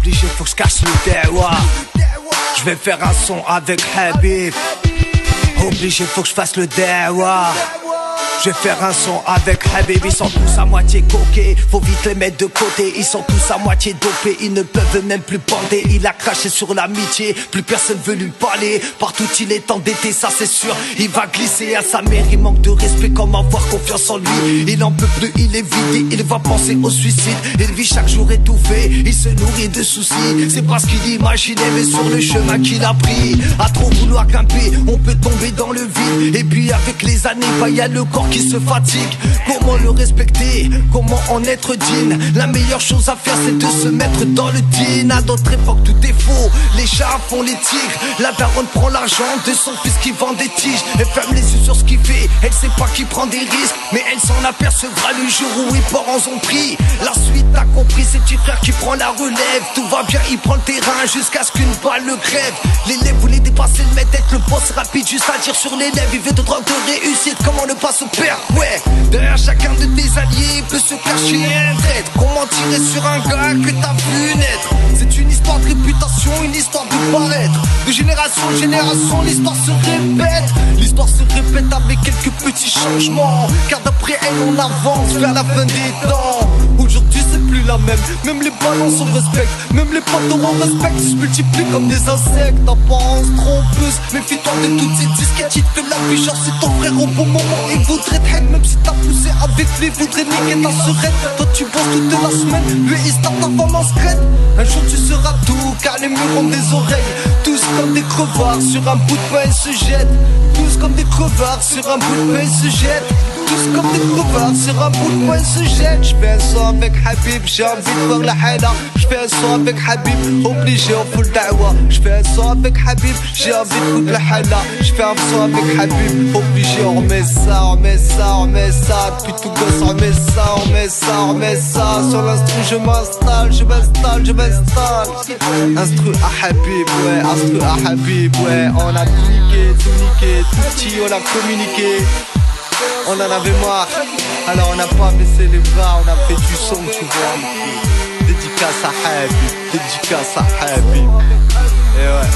Obligé, faut que je cache le dawa. Je vais faire un son avec Habib. Obligé, faut que je fasse le dawa. Je vais faire un son avec Habib. Ils sont tous à moitié coqués, faut vite les mettre de côté. Ils sont tous à moitié dopés, ils ne peuvent même plus bander. Il a craché sur l'amitié, plus personne veut lui parler. Partout il est endetté, ça c'est sûr. Il va glisser à sa mère, il manque de respect. Comment avoir confiance en lui? Il en peut plus, il est vidé, il va penser au suicide. Il vit chaque jour étouffé, il se nourrit de soucis. C'est pas ce qu'il imaginait, mais sur le chemin qu'il a pris. À trop vouloir grimper, on peut tomber dans le vide. Et puis avec les années, bah y a le corps qui se fatigue. Comment le respecter? Comment en être digne? La meilleure chose à faire c'est de se mettre dans le din. À d'autres époques tout est faux, les chats font les tigres. La daronne prend l'argent de son fils qui vend des tiges. Elle ferme les yeux sur ce qu'il fait, elle sait pas qu'il prend des risques. Mais elle s'en apercevra le jour où les parents ont pris. La suite t'as compris, c'est petit frère qui prend la relève. Tout va bien, il prend le terrain jusqu'à ce qu'une balle le crève. L'élève voulait dépasser le maître, être le boss rapide, juste à dire sur l'élève. Il veut de drogue, de réussite, comment ne pas se perdre? Ouais, derrière chacun de tes alliés peut se cacher un traître. Comment tirer sur un gars que t'as vu naître? C'est une histoire de réputation, une histoire de paraître. De génération en génération, l'histoire se répète. L'histoire se répète avec quelques petits changements. Car d'après elle, on avance vers la fin des temps. Aujourd'hui c'est plus la même les balances on respecte. Même les potes on respecte, se multiplient comme des insectes. Apparence trompeuse, méfie-toi de toutes ces disquettes. Il te fait la vie genre c'est ton frère au bon moment. Il voudrait te haine même si t'as poussé avec lui. Il voudrait niquer ta serette. Toi tu bosses toute la semaine, lui il tape ta femme en secrète. Un jour tu seras tout car les murs ont des oreilles. Tous comme des crevards sur un bout de pain ils se jettent. Tous comme des crevards sur un bout de pain ils se jettent. Tous comme des crevards sur un bout de pain ils se jettent. J'fais un son avec Habib, j'ai envie de voir la haine. J'fais un son avec Habib, obligé on fout le dawa. J'fais un son avec Habib, j'ai envie de foutre la haine. J'fais un son avec Habib, obligé on remet ça, on remet ça, on remet ça. Depuis tout gosse on remet ça, on remet ça, on remet ça. Sur l'instru je m'installe, je m'installe, je m'installe. Instru à Habib, ouais, instru à Habib, ouais. On a tout niqué, tout petit on a communiqué. On en avait marre, alors on n'a pas baissé les bras, on a fait du son, tu vois. Dédicace à Habib, dédicace à Habib. Et ouais.